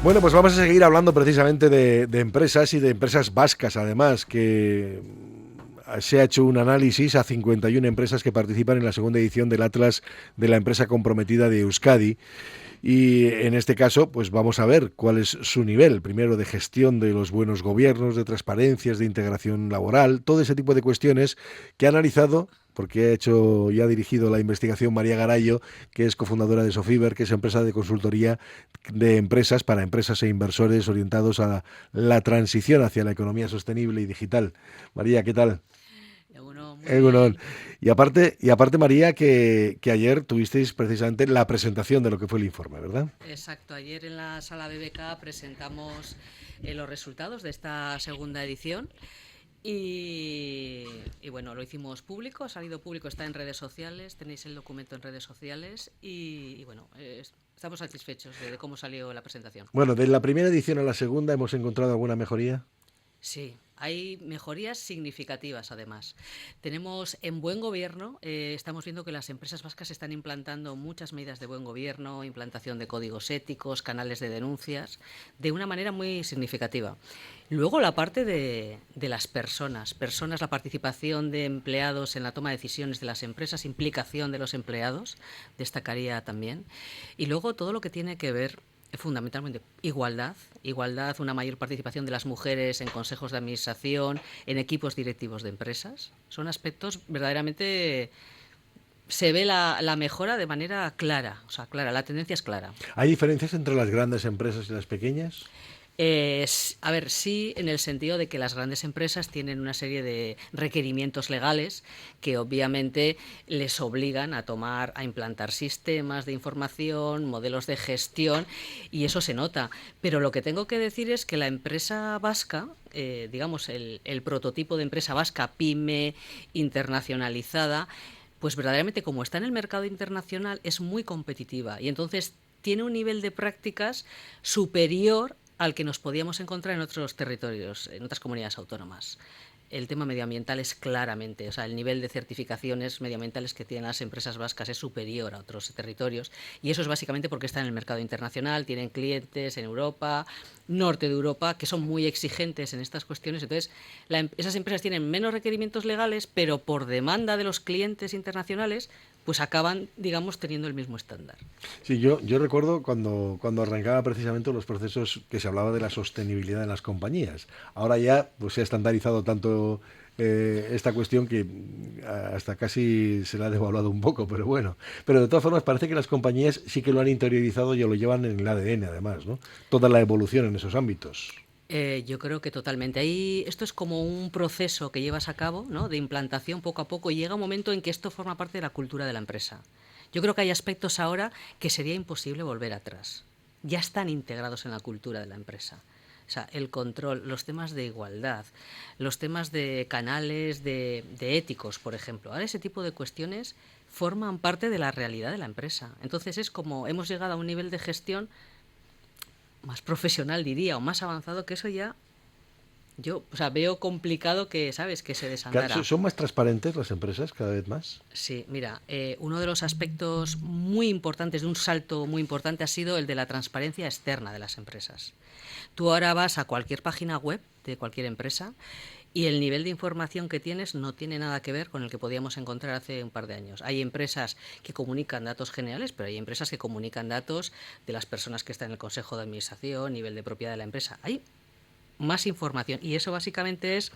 Bueno, pues vamos a seguir hablando precisamente de empresas y de empresas vascas, además, que se ha hecho un análisis a 51 empresas que participan en la segunda edición del Atlas de la empresa comprometida de Euskadi. Y en este caso, pues vamos a ver cuál es su nivel, primero de gestión de los buenos gobiernos, de transparencias, de integración laboral, todo ese tipo de cuestiones que ha analizado, porque ha hecho y ha dirigido la investigación María Garayo, que es cofundadora de Sofiber, que es empresa de consultoría de empresas para empresas e inversores orientados a la transición hacia la economía sostenible y digital. María, ¿qué tal? Uno muy Egunon. bien. Y aparte, María, que ayer tuvisteis precisamente la presentación de lo que fue el informe, ¿verdad? Exacto, ayer en la sala BBK presentamos los resultados de esta segunda edición y bueno, lo hicimos público, ha salido público, está en redes sociales, tenéis el documento en redes sociales y bueno, estamos satisfechos de cómo salió la presentación. Bueno, de la primera edición a la segunda hemos encontrado alguna mejoría. Sí, hay mejorías significativas además. Tenemos en buen gobierno, estamos viendo que las empresas vascas están implantando muchas medidas de buen gobierno, implantación de códigos éticos, canales de denuncias, de una manera muy significativa. Luego la parte de las personas, la participación de empleados en la toma de decisiones de las empresas, implicación de los empleados, destacaría también. Y luego todo lo que tiene que ver fundamentalmente igualdad, una mayor participación de las mujeres en consejos de administración, en equipos directivos de empresas. Son aspectos verdaderamente se ve la mejora de manera clara, o sea, clara, la tendencia es clara. ¿Hay diferencias entre las grandes empresas y las pequeñas? A ver, sí, en el sentido de que las grandes empresas tienen una serie de requerimientos legales que obviamente les obligan a a implantar sistemas de información, modelos de gestión, y eso se nota. Pero lo que tengo que decir es que la empresa vasca, digamos, el prototipo de empresa vasca, pyme, internacionalizada, pues verdaderamente como está en el mercado internacional es muy competitiva y entonces tiene un nivel de prácticas superior al que nos podíamos encontrar en otros territorios, en otras comunidades autónomas. El tema medioambiental es claramente, o sea, el nivel de certificaciones medioambientales que tienen las empresas vascas es superior a otros territorios y eso es básicamente porque están en el mercado internacional, tienen clientes en Europa, norte de Europa, que son muy exigentes en estas cuestiones. Entonces, esas empresas tienen menos requerimientos legales, pero por demanda de los clientes internacionales, pues acaban, digamos, teniendo el mismo estándar. Sí, yo recuerdo cuando arrancaba precisamente los procesos que se hablaba de la sostenibilidad en las compañías. Ahora ya pues, se ha estandarizado tanto esta cuestión que hasta casi se la ha devaluado un poco, pero bueno. Pero de todas formas parece que las compañías sí que lo han interiorizado y lo llevan en el ADN además, ¿no? Toda la evolución en esos ámbitos. Yo creo que totalmente. Ahí esto es como un proceso que llevas a cabo, ¿no? De implantación poco a poco y llega un momento en que esto forma parte de la cultura de la empresa. Yo creo que hay aspectos ahora que sería imposible volver atrás. Ya están integrados en la cultura de la empresa. O sea, el control, los temas de igualdad, los temas de canales de éticos, por ejemplo. Ahora ese tipo de cuestiones forman parte de la realidad de la empresa. Entonces es como hemos llegado a un nivel de gestión más profesional, diría, o más avanzado, que eso ya yo, o sea, veo complicado que, ¿sabes?, que se desandara. ¿Son más transparentes las empresas cada vez más? Sí, mira, uno de los aspectos muy importantes, de un salto muy importante, ha sido el de la transparencia externa de las empresas. Tú ahora vas a cualquier página web de cualquier empresa y el nivel de información que tienes no tiene nada que ver con el que podíamos encontrar hace un par de años. Hay empresas que comunican datos generales, pero hay empresas que comunican datos de las personas que están en el consejo de administración, nivel de propiedad de la empresa. Hay más información y eso básicamente es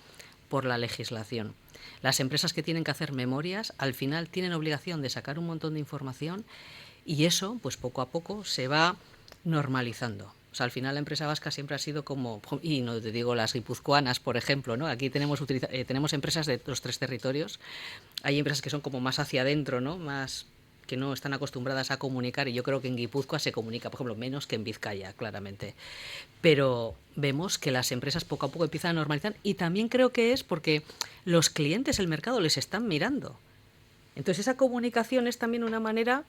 por la legislación. Las empresas que tienen que hacer memorias al final tienen obligación de sacar un montón de información y eso pues poco a poco se va normalizando. O sea, al final la empresa vasca siempre ha sido como, y no te digo las guipuzcoanas, por ejemplo, ¿no? Aquí tenemos empresas de los tres territorios. Hay empresas que son como más hacia adentro, ¿no? Más que no están acostumbradas a comunicar y yo creo que en Guipúzcoa se comunica, por ejemplo, menos que en Vizcaya, claramente. Pero vemos que las empresas poco a poco empiezan a normalizar y también creo que es porque los clientes, el mercado les están mirando. Entonces esa comunicación es también una manera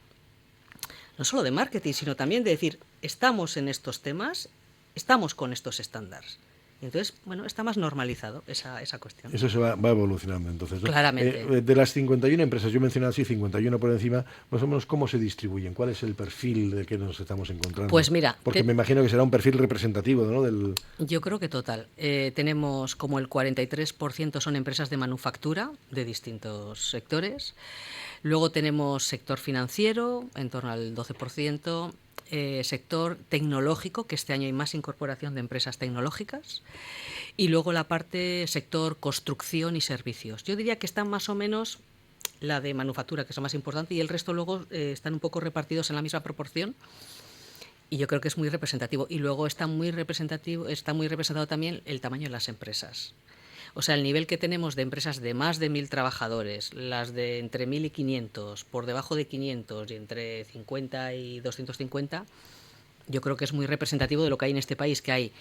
no solo de marketing, sino también de decir, estamos en estos temas, estamos con estos estándares. Entonces, bueno, está más normalizado esa cuestión. Eso se va evolucionando entonces, ¿no? Claramente. De las 51 empresas, yo he mencionado así 51 por encima, más o menos cómo se distribuyen, cuál es el perfil de que nos estamos encontrando. Pues mira, Porque me imagino que será un perfil representativo, ¿no? yo creo que total. Tenemos como el 43% son empresas de manufactura de distintos sectores. Luego tenemos sector financiero, en torno al 12%. Sector tecnológico, que este año hay más incorporación de empresas tecnológicas. Y luego la parte sector construcción y servicios. Yo diría que están más o menos la de manufactura, que es lo más importante, y el resto luego están un poco repartidos en la misma proporción. Y yo creo que es muy representativo. Y luego está muy representado también el tamaño de las empresas. O sea, el nivel que tenemos de empresas de más de 1.000 trabajadores, las de entre 1.000 y 500, por debajo de 500 y entre 50 y 250, yo creo que es muy representativo de lo que hay en este país, que hay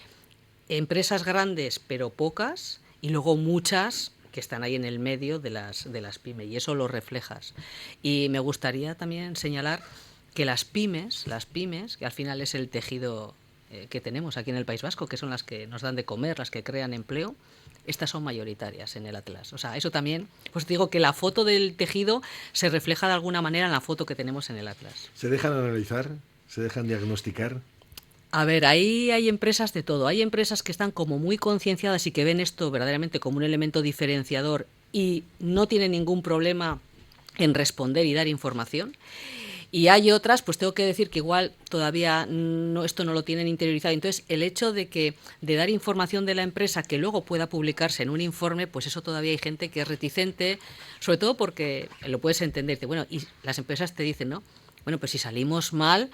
empresas grandes pero pocas y luego muchas que están ahí en el medio de las pymes, y eso lo reflejas. Y me gustaría también señalar que las pymes, que al final es el tejido que tenemos aquí en el País Vasco, que son las que nos dan de comer, las que crean empleo, estas son mayoritarias en el Atlas. O sea, eso también, pues digo que la foto del tejido se refleja de alguna manera en la foto que tenemos en el Atlas. ¿Se dejan analizar? ¿Se dejan diagnosticar? A ver, ahí hay empresas de todo. Hay empresas que están como muy concienciadas y que ven esto verdaderamente como un elemento diferenciador y no tienen ningún problema en responder y dar información. Y hay otras, pues tengo que decir que igual todavía esto no lo tienen interiorizado. Entonces, el hecho de dar información de la empresa que luego pueda publicarse en un informe, pues eso todavía hay gente que es reticente, sobre todo porque lo puedes entender. Bueno, y las empresas te dicen, ¿no? Bueno, pues si salimos mal,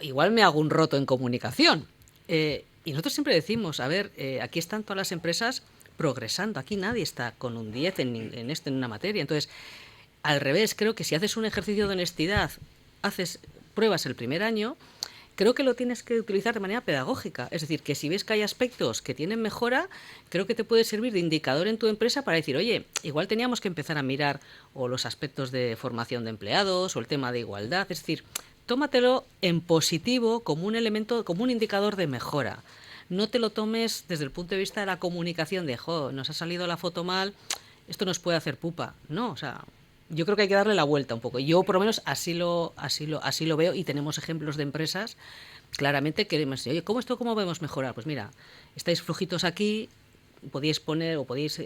igual me hago un roto en comunicación. Y nosotros siempre decimos, a ver, aquí están todas las empresas progresando, aquí nadie está con un 10 en una materia. Entonces, al revés, creo que si haces un ejercicio de honestidad, haces pruebas el primer año, creo que lo tienes que utilizar de manera pedagógica. Es decir, que si ves que hay aspectos que tienen mejora, creo que te puede servir de indicador en tu empresa para decir, oye, igual teníamos que empezar a mirar o los aspectos de formación de empleados o el tema de igualdad. Es decir, tómatelo en positivo como un elemento, como un indicador de mejora. No te lo tomes desde el punto de vista de la comunicación de, nos ha salido la foto mal, esto nos puede hacer pupa. No, o sea, yo creo que hay que darle la vuelta un poco. Yo por lo menos así lo veo, y tenemos ejemplos de empresas claramente que me dicen, oye, ¿cómo podemos mejorar? Pues mira, estáis flojitos aquí, podéis poner o podéis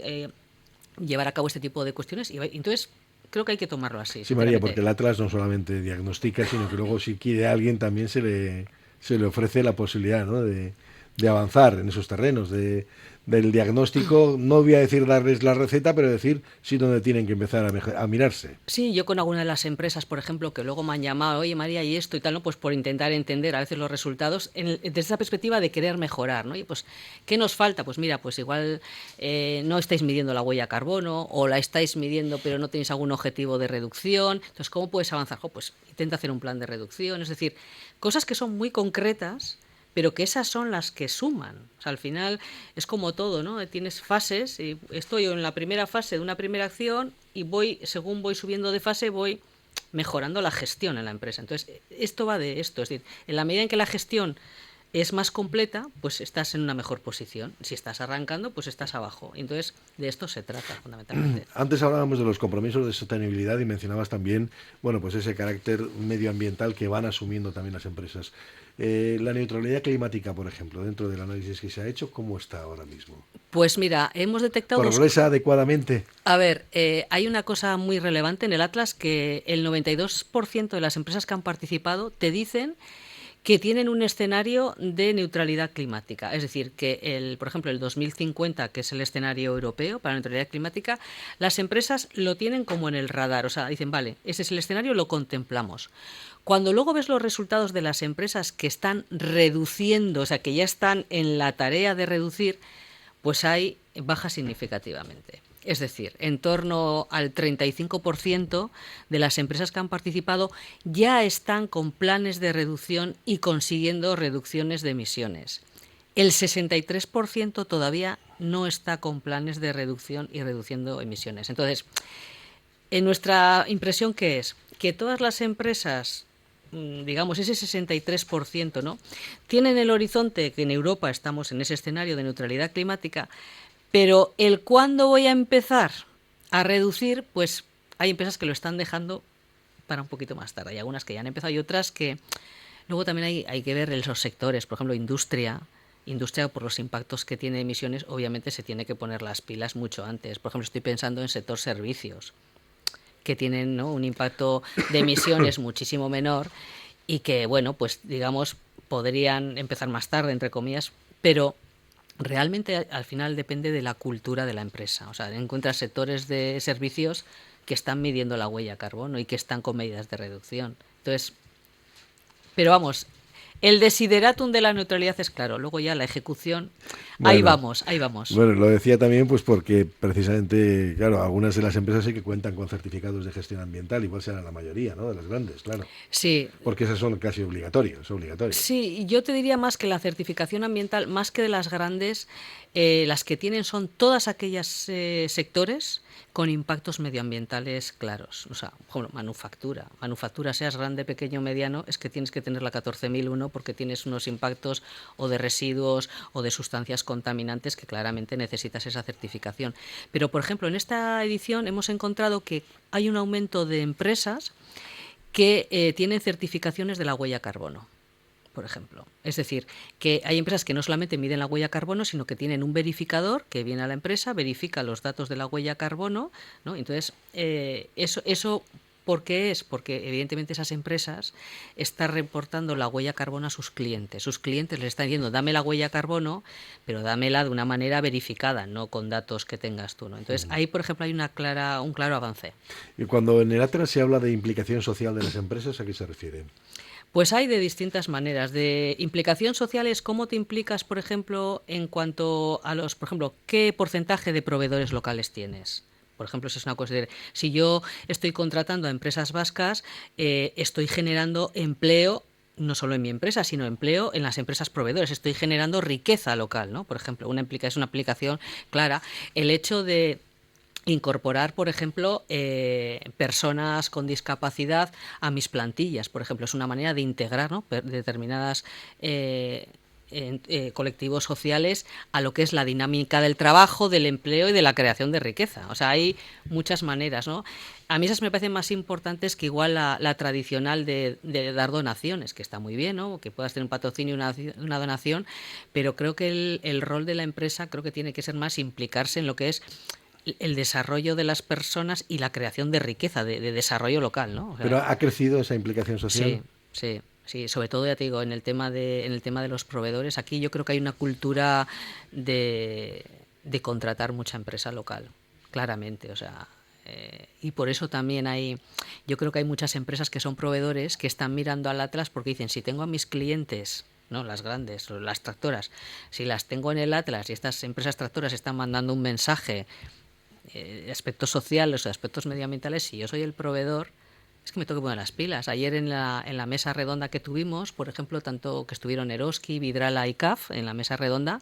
llevar a cabo este tipo de cuestiones, y entonces creo que hay que tomarlo así. Sí, María, porque el Atlas no solamente diagnostica, sino que luego si quiere a alguien también se le ofrece la posibilidad, ¿no? de avanzar en esos terrenos, del diagnóstico. No voy a decir darles la receta, pero decir sí dónde tienen que empezar a mirarse. Sí, yo con alguna de las empresas, por ejemplo, que luego me han llamado, oye María, y esto y tal, ¿no? Pues por intentar entender a veces los resultados desde esa perspectiva de querer mejorar, ¿no? Y pues, ¿qué nos falta? Pues mira, pues igual no estáis midiendo la huella de carbono, o la estáis midiendo pero no tenéis algún objetivo de reducción. Entonces, ¿cómo puedes avanzar? Pues intenta hacer un plan de reducción. Es decir, cosas que son muy concretas, pero que esas son las que suman. O sea, al final es como todo, ¿no? Tienes fases, y estoy en la primera fase de una primera acción y según voy subiendo de fase, voy mejorando la gestión en la empresa. Entonces, esto va de esto. Es decir, en la medida en que la gestión es más completa, pues estás en una mejor posición. Si estás arrancando, pues estás abajo. Entonces, de esto se trata fundamentalmente. Antes hablábamos de los compromisos de sostenibilidad y mencionabas también, bueno, pues ese carácter medioambiental que van asumiendo también las empresas. La neutralidad climática, por ejemplo, dentro del análisis que se ha hecho, ¿cómo está ahora mismo? Pues mira, hemos detectado... ¿Progresa adecuadamente? A ver, hay una cosa muy relevante en el Atlas, que el 92% de las empresas que han participado te dicen que tienen un escenario de neutralidad climática. Es decir, que, por ejemplo, el 2050, que es el escenario europeo para la neutralidad climática, las empresas lo tienen como en el radar. O sea, dicen, vale, ese es el escenario, lo contemplamos. Cuando luego ves los resultados de las empresas que están reduciendo, o sea, que ya están en la tarea de reducir, pues hay baja significativamente. Es decir, en torno al 35% de las empresas que han participado ya están con planes de reducción y consiguiendo reducciones de emisiones. El 63% todavía no está con planes de reducción y reduciendo emisiones. Entonces, en nuestra impresión, ¿qué es? Que todas las empresas digamos, ese 63%, ¿no? Tienen el horizonte que en Europa estamos en ese escenario de neutralidad climática, pero el cuándo voy a empezar a reducir, pues hay empresas que lo están dejando para un poquito más tarde. Hay algunas que ya han empezado y otras que... Luego también hay que ver esos sectores, por ejemplo, industria por los impactos que tiene emisiones, obviamente se tiene que poner las pilas mucho antes. Por ejemplo, estoy pensando en sector servicios, que tienen, ¿no?, un impacto de emisiones muchísimo menor y que, bueno, pues digamos, podrían empezar más tarde, entre comillas, pero realmente al final depende de la cultura de la empresa. O sea, encuentras sectores de servicios que están midiendo la huella de carbono y que están con medidas de reducción. Entonces, pero vamos, el desideratum de la neutralidad es claro, luego ya la ejecución, ahí Bueno, vamos, ahí vamos. bueno, lo decía también pues porque precisamente, claro, algunas de las empresas sí que cuentan con certificados de gestión ambiental, igual será la mayoría, ¿no?, de las grandes, claro. Sí, Porque esas son casi obligatorias, es obligatorio. sí, yo te diría más que la certificación ambiental, más que de las grandes, las que tienen son todas aquellas sectores con impactos medioambientales claros. O sea, por ejemplo, manufactura. Manufactura, seas grande, pequeño, mediano, es que tienes que tener la 14001 porque tienes unos impactos o de residuos o de sustancias contaminantes que claramente necesitas esa certificación. Pero, por ejemplo, en esta edición hemos encontrado que hay un aumento de empresas que tienen certificaciones de la huella carbono, por ejemplo. Es decir, que hay empresas que no solamente miden la huella carbono, sino que tienen un verificador que viene a la empresa, verifica los datos de la huella carbono, ¿no? Entonces, eso ¿por qué es? Porque evidentemente esas empresas están reportando la huella carbono a sus clientes. Sus clientes les están diciendo, dame la huella carbono, pero dámela de una manera verificada, no con datos que tengas tú, ¿no? Entonces, ahí, por ejemplo, hay un claro avance. Y cuando en el Atlas se habla de implicación social de las empresas, ¿a qué se refiere? Pues hay de distintas maneras. De implicación social es cómo te implicas, por ejemplo, en cuanto a por ejemplo, qué porcentaje de proveedores locales tienes. Por ejemplo, eso es una cosa si yo estoy contratando a empresas vascas, estoy generando empleo no solo en mi empresa, sino empleo en las empresas proveedores. Estoy generando riqueza local, ¿no? Por ejemplo, es una aplicación clara. El hecho de incorporar, por ejemplo, personas con discapacidad a mis plantillas, por ejemplo, es una manera de integrar, ¿no?, determinadas colectivos sociales a lo que es la dinámica del trabajo, del empleo y de la creación de riqueza. O sea, hay muchas maneras, ¿no? A mí esas me parecen más importantes que igual la tradicional de dar donaciones, que está muy bien, ¿no?, que puedas tener un patrocinio y una donación, pero creo que el rol de la empresa creo que tiene que ser más implicarse en lo que es el desarrollo de las personas y la creación de riqueza, de desarrollo local, ¿no? O sea, ¿Pero ha crecido esa implicación social? sí, sí, sí. Sobre todo, ya te digo, en el tema de los proveedores, aquí yo creo que hay una cultura de contratar mucha empresa local, claramente, o sea, y por eso también yo creo que hay muchas empresas que son proveedores que están mirando al Atlas porque dicen, si tengo a mis clientes, ¿no?, las grandes, las tractoras, si las tengo en el Atlas y estas empresas tractoras están mandando un mensaje de aspectos sociales o de aspectos medioambientales, si yo soy el proveedor, es que me tengo que poner las pilas. Ayer en la mesa redonda que tuvimos, por ejemplo, tanto que estuvieron Eroski, Vidrala y CAF en la mesa redonda,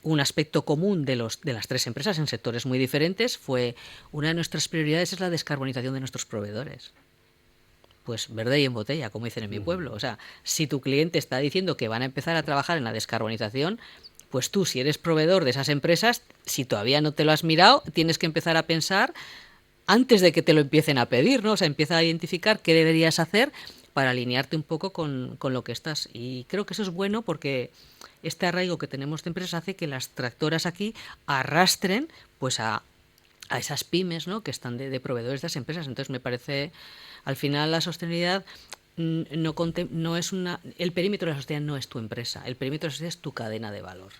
un aspecto común de las tres empresas en sectores muy diferentes fue una de nuestras prioridades es la descarbonización de nuestros proveedores. Pues verde y en botella, como dicen en mi pueblo. O sea, si tu cliente está diciendo que van a empezar a trabajar en la descarbonización, pues tú, si eres proveedor de esas empresas, si todavía no te lo has mirado, tienes que empezar a pensar antes de que te lo empiecen a pedir, ¿no? O sea, empieza a identificar qué deberías hacer para alinearte un poco con lo que estás. Y creo que eso es bueno porque este arraigo que tenemos de empresas hace que las tractoras aquí arrastren pues a esas pymes, ¿no?, que están de proveedores de esas empresas. Entonces me parece, al final la sostenibilidad no es el perímetro de la sostenibilidad no es tu empresa, el perímetro de la sostenibilidad es tu cadena de valor,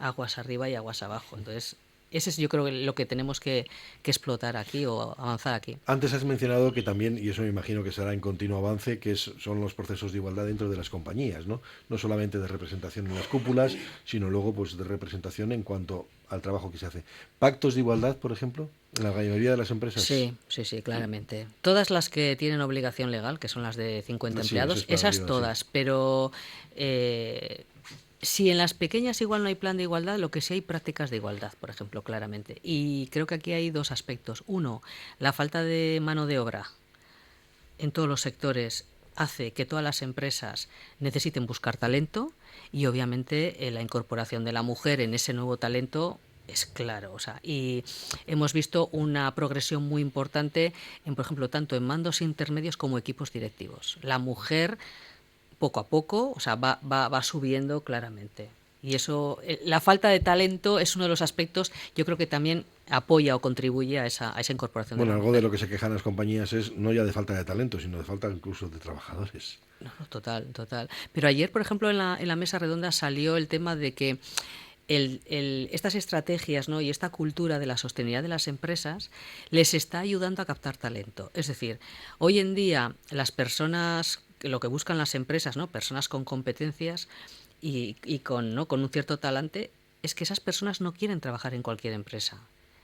aguas arriba y aguas abajo. Entonces ese es, yo creo, lo que tenemos que explotar aquí o avanzar aquí. Antes has mencionado que también, y eso me imagino que será en continuo avance, que son los procesos de igualdad dentro de las compañías, ¿no? No solamente de representación en las cúpulas, sino luego pues de representación en cuanto al trabajo que se hace. ¿Pactos de igualdad, por ejemplo, en la mayoría de las empresas? Sí, sí, sí, claramente. Todas las que tienen obligación legal, que son las de 50 Sí, empleados, esas todas, sí. Pero si en las pequeñas igual no hay plan de igualdad, lo que sí hay prácticas de igualdad, por ejemplo, claramente. Y creo que aquí hay dos aspectos. Uno, la falta de mano de obra en todos los sectores hace que todas las empresas necesiten buscar talento y obviamente la incorporación de la mujer en ese nuevo talento es claro, o sea, y hemos visto una progresión muy importante en, por ejemplo, tanto en mandos intermedios como equipos directivos. La mujer poco a poco, o sea, va subiendo claramente. Y eso, la falta de talento es uno de los aspectos, yo creo que también apoya o contribuye a esa incorporación de Bueno, la algo mujer. de lo que se quejan las compañías es no ya de falta de talento, sino de falta incluso de trabajadores. No, total, total. Pero ayer, por ejemplo, en la mesa redonda salió el tema de que estas estrategias, ¿no?, y esta cultura de la sostenibilidad de las empresas les está ayudando a captar talento. Es decir, hoy en día las personas, lo que buscan las empresas, ¿no?, personas con competencias y con, ¿no?, con un cierto talante, es que esas personas no quieren trabajar en cualquier empresa.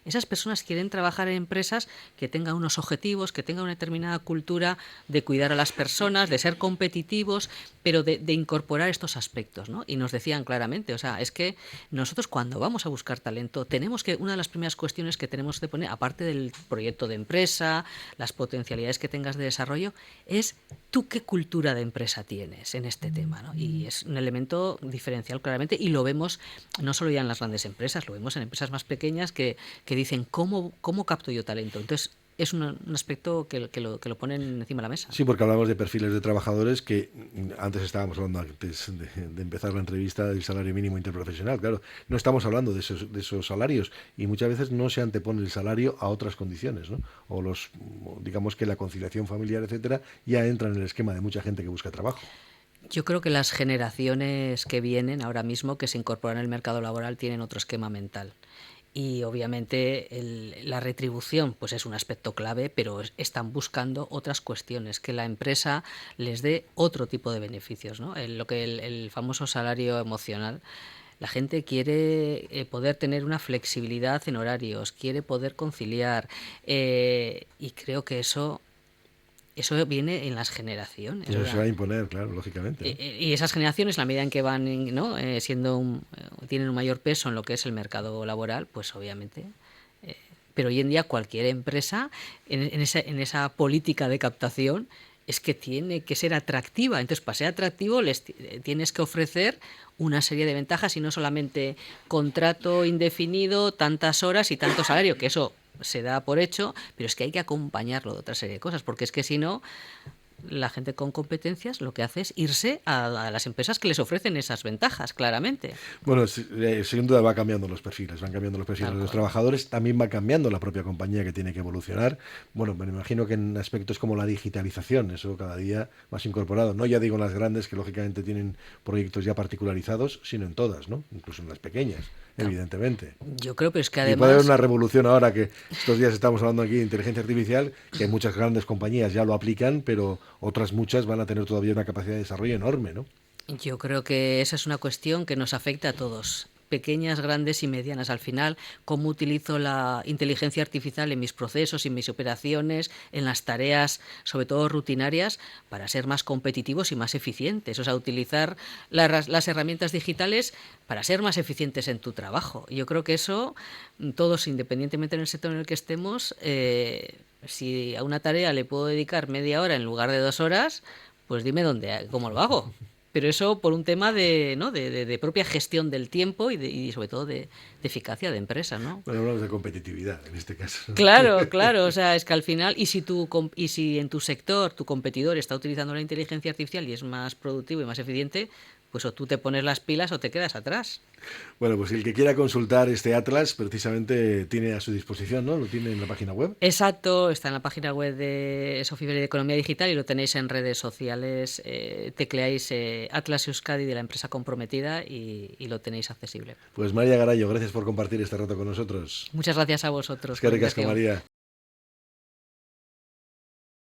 Esas personas quieren trabajar en empresas que tengan unos objetivos, que tengan una determinada cultura de cuidar a las personas, de ser competitivos, pero de incorporar estos aspectos, ¿no? Y nos decían claramente, o sea, es que nosotros cuando vamos a buscar talento, tenemos que, una de las primeras cuestiones que tenemos que poner, aparte del proyecto de empresa, las potencialidades que tengas de desarrollo, es tú qué cultura de empresa tienes en este tema, ¿no? Y es un elemento diferencial claramente, y lo vemos no solo ya en las grandes empresas, lo vemos en empresas más pequeñas que dicen, ¿cómo capto yo talento? Entonces, es un aspecto que lo ponen encima de la mesa. Sí, porque hablamos de perfiles de trabajadores que antes estábamos hablando, antes de empezar la entrevista, del salario mínimo interprofesional. Claro, no estamos hablando de esos salarios y muchas veces no se antepone el salario a otras condiciones, ¿no? O digamos que la conciliación familiar, etcétera, ya entra en el esquema de mucha gente que busca trabajo. Yo creo que las generaciones que vienen ahora mismo, que se incorporan al mercado laboral, tienen otro esquema mental. Y obviamente la retribución pues es un aspecto clave, pero están buscando otras cuestiones, que la empresa les dé otro tipo de beneficios, ¿no? El famoso salario emocional. La gente quiere poder tener una flexibilidad en horarios, quiere poder conciliar, y creo que eso viene en las generaciones. Eso se va a imponer, claro, lógicamente, ¿no? Y esas generaciones, a la medida en que van, ¿no?, tienen un mayor peso en lo que es el mercado laboral, pues obviamente. Pero hoy en día cualquier empresa, en esa política de captación, es que tiene que ser atractiva. Entonces, para ser atractivo, tienes que ofrecer una serie de ventajas y no solamente contrato indefinido, tantas horas y tanto salario, que eso se da por hecho, pero es que hay que acompañarlo de otra serie de cosas, porque es que si no, la gente con competencias lo que hace es irse a las empresas que les ofrecen esas ventajas, claramente. Bueno, sin duda va cambiando los perfiles, van cambiando los perfiles de los trabajadores, también va cambiando la propia compañía que tiene que evolucionar. Bueno, me imagino que en aspectos como la digitalización, eso cada día más incorporado, no ya digo en las grandes que lógicamente tienen proyectos ya particularizados, sino en todas, ¿no? Incluso en las pequeñas, evidentemente. Yo creo, pero es que Y puede haber además... una revolución ahora que estos días estamos hablando aquí de inteligencia artificial, que muchas grandes compañías ya lo aplican, pero otras muchas van a tener todavía una capacidad de desarrollo enorme, ¿no? Yo creo que esa es una cuestión que nos afecta a todos, pequeñas, grandes y medianas. Al final, cómo utilizo la inteligencia artificial en mis procesos, en mis operaciones, en las tareas, sobre todo rutinarias, para ser más competitivos y más eficientes. O sea, utilizar las herramientas digitales para ser más eficientes en tu trabajo. Yo creo que eso, todos, independientemente en el sector en el que estemos, si a una tarea le puedo dedicar media hora en lugar de 2 horas, pues dime cómo lo hago. Pero eso por un tema de, ¿no?, de propia gestión del tiempo y sobre todo de eficacia de empresa, ¿no? Bueno, hablamos de competitividad en este caso. Claro, claro, o sea, es que al final, y si en tu sector tu competidor está utilizando la inteligencia artificial y es más productivo y más eficiente, pues o tú te pones las pilas o te quedas atrás. Bueno, pues el que quiera consultar este atlas precisamente tiene a su disposición, ¿no? Lo tiene en la página web. Exacto, está en la página web de Sofiber de Economía Digital y lo tenéis en redes sociales. Tecleáis Atlas Euskadi de la empresa comprometida y lo tenéis accesible. Pues María Garayo, gracias por compartir este rato con nosotros. Muchas gracias a vosotros. Es que ricasco, María.